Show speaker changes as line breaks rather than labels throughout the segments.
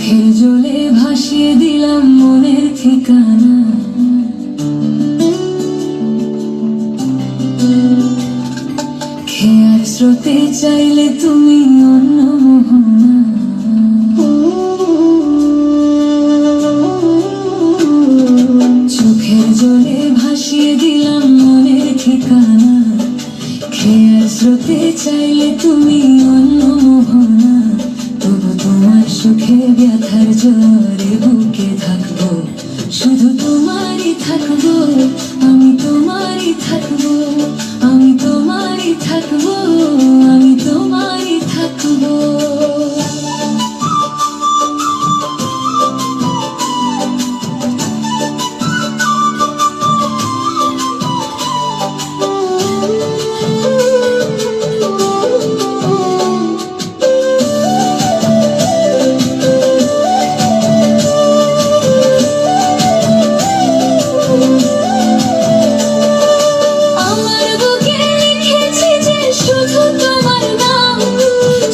চোখের জলে ভাসিয়ে দিলাম মনের ঠিকানা। খেয়ার স্রোতে চাইলে তুমি অন্য মোহনা। চোখের জলে ভাসিয়ে দিলাম মনের ঠিকানা। খেয়ার স্রোতে চাইলে তুমি অন্য মোহনা। তবু তোমার সুখে ব্যথার জ্বরে বুকে থাকবো, শুধু তোমারই থাকবো। আমি তোমারই থাকবো, আমি তোমারই থাকবো, আমি তোমারই থাকবো।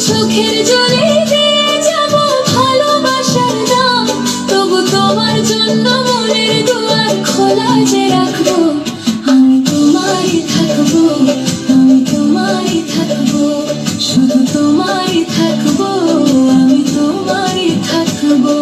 চোখের জলে দিয়ে যাব ভালোবাসার দাম, তবু তোমার জন্য মনের দুয়ার খোলা যে রাখবো। আমি তোমারই থাকবো, আমি তোমারই থাকবো, শুধু তোমারই থাকবো, আমি তোমারই থাকবো।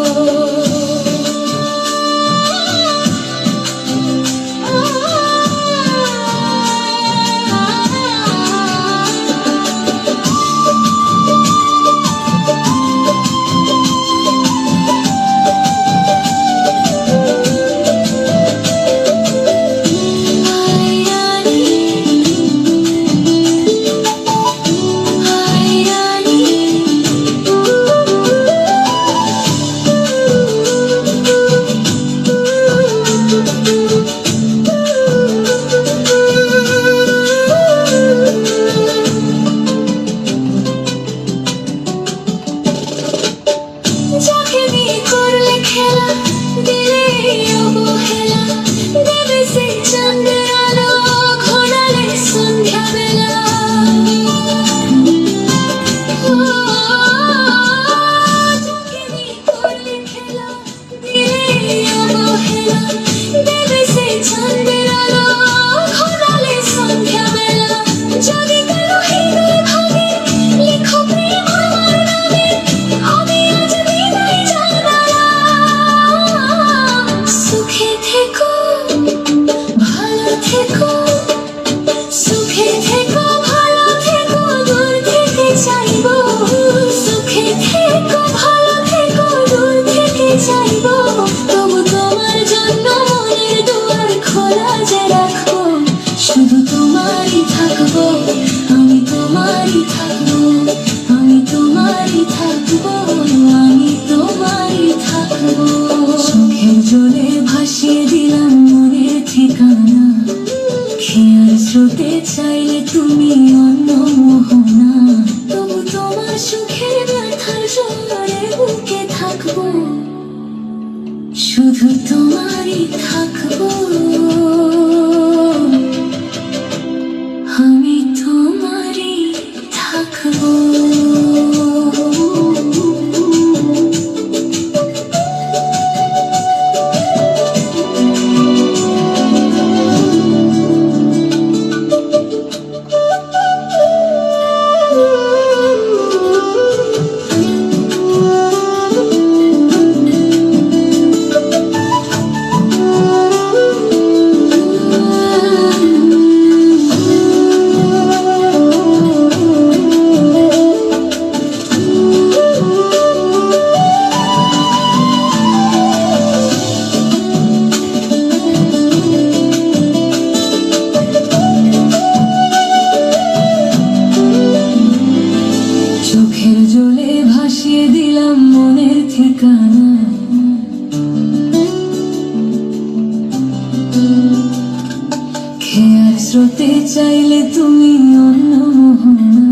যাকে নিয়ে করলে খেলা, দিলে অবহেলা, দেবে সেই চাঁদের আলো, ঘোরালে সন্ধ্যাবেলা। যাকে নিয়ে করলে খেলা, দিলে অবহেলা, দেবে সেই চাঁদের আলো, ঘোরালে সন্ধ্যাবেলা। যদি কারো হৃদয় ভাঙে, লিখো প্রেম আমার নামে, আমি আজ বিদায় জানালাম। সুখে থেকো, ভালো থেকো, সুখে থেকো, ভালো থেকো, দূর থেকে চাইবো। সুখে থেকো, ভালো থেকো, দূর থেকে চাইবো। তবু তোমার জন্য মনের দুয়ার খোলা যে রাখবো, শুধু তোমারই থাকবো, আমি তোমারই থাকবো, আমি তোমারই থাকবো, আমি তোমারই থাকবো। চোখের জলে ভাসিয়ে দিলাম মনের ঠিকানা। খেয়ার স্রোতে চাইলে তুমি অন্য মোহনা। তবু তোমার সুখের ব্যথার জ্বরে বুকে থাকবো, শুধু তোমারই থাকবো, আমি তোমারই থাকবো। চোখের জলে ভাসিয়ে দিলাম মনের ঠিকানা। খেয়ার স্রোতে চাইলে তুমি অন্য মোহনা।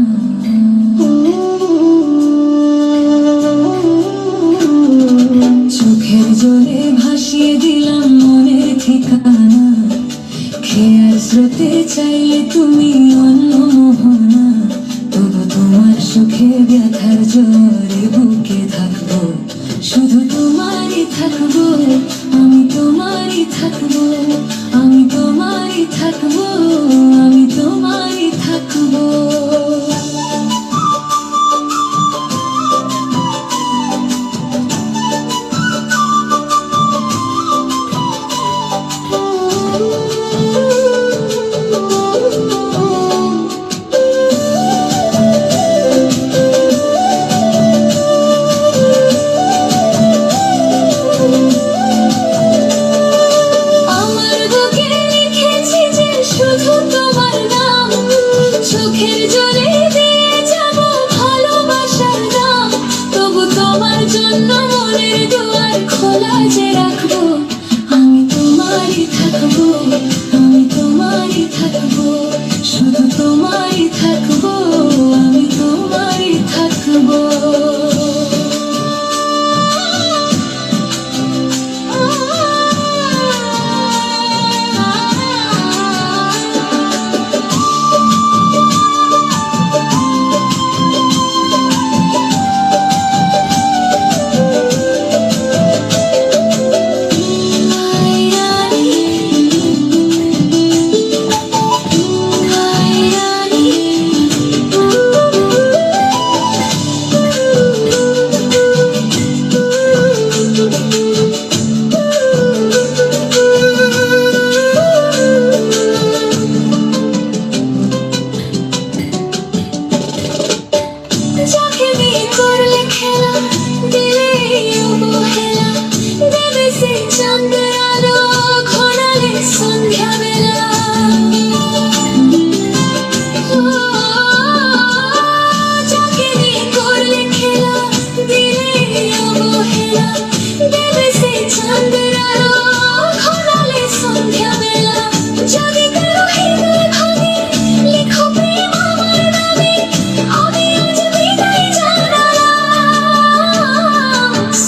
চোখের জলে ভাসিয়ে দিলাম মনের ঠিকানা। খেয়ার স্রোতে চাইলে তুমি অন্য মোহনা। তবু তোমার সুখে ব্যথার জ্বরে বুকে থাকবো, শুধু তোমারই থাকবো, আমি তোমারই থাকবো, আমি তোমারই থাকবো, আমি তোমারই থাকবো। চোখের জলে দিয়ে যাব ভালোবাসার দাম, তবু তোমার জন্য মনের দুয়ার খোলা যে রাখবো। আমি তোমারই থাকবো, আমি তোমারই থাকবো, শুধু তোমারই থাকবো, আমি তোমারই থাকবো। যাকে নিয়ে করলে খেলা, দিলে অবহেলা, দেবে সে চাঁদের আলো, ঘোরালে সন্ধ্যা বেলা। যাকে নিয়ে করলে খেলা, দিলে অবহেলা, দেবে সে চাঁদের আলো, ঘোরালে সন্ধ্যা বেলা। যদি কারো হৃদয় ভাঙে, লিখো প্রেম আমার নামে, আমি আজ বিদায় জানালাম।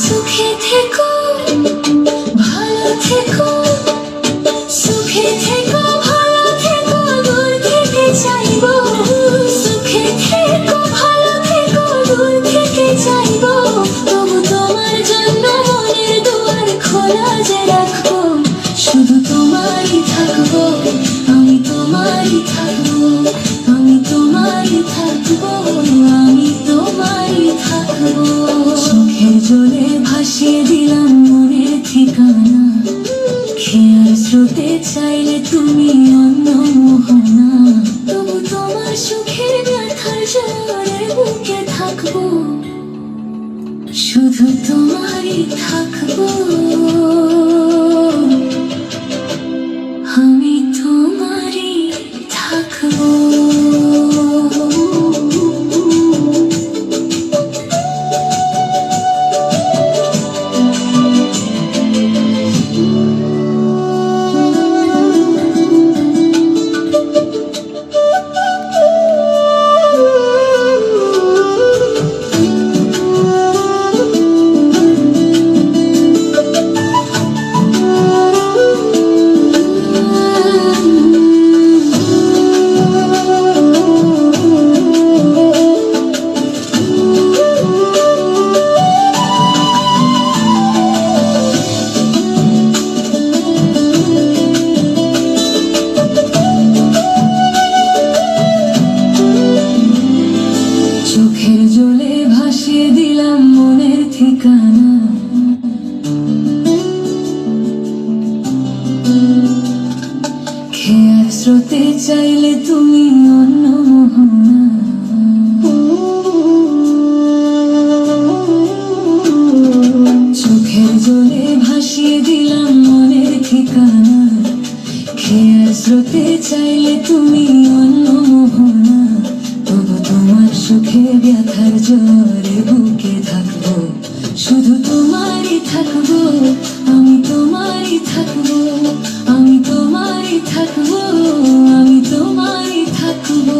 সুখে থেকো, ভালো থেকো, সুখে থেকো, ভালো থেকো, দূর থেকে চাইবো। সুখে থেকো, ভালো থেকো, দূর থেকে চাইবো, তবু তোমার জন্য মনের দুয়ার খোলা যে রাখবো। শুধু তোমারই থাকবো, আমি তোমারই থাকবো, আমি তোমারই থাকবো, আমি তোমারই থাকবো। চোখের জলে ভাসিয়ে দিলাম মনের ঠিকানা, খেয়ার স্রোতে চাইলে তুমি অন্য মোহনা, তবু তোমার সুখের ব্যথার জোরে বুকে থাকবো, শুধু তোমারই থাকবো, আমি তোমারই থাকবো। চোখের জলে ভাসিয়ে দিলাম মনের ঠিকানা, খেয়ার স্রোতে চাইলে তুমি অন্য মোহনা। চোখের জলে ভাসিয়ে দিলাম মনের ঠিকানা, খেয়ার স্রোতে চাইলে তুমি অন্য মোহনা, তবু তোমার সুখে ব্যথার জোরে বুকে থাকবো, শুধু তোমারই থাকবো, আমি তোমারই থাকবো, আমি তোমারই থাকবো, আমি তোমারই থাকবো।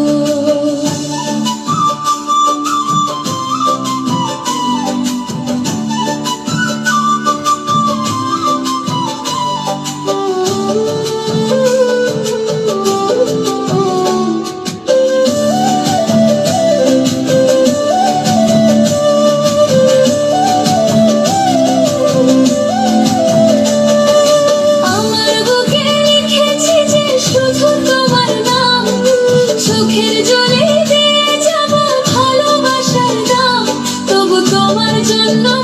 No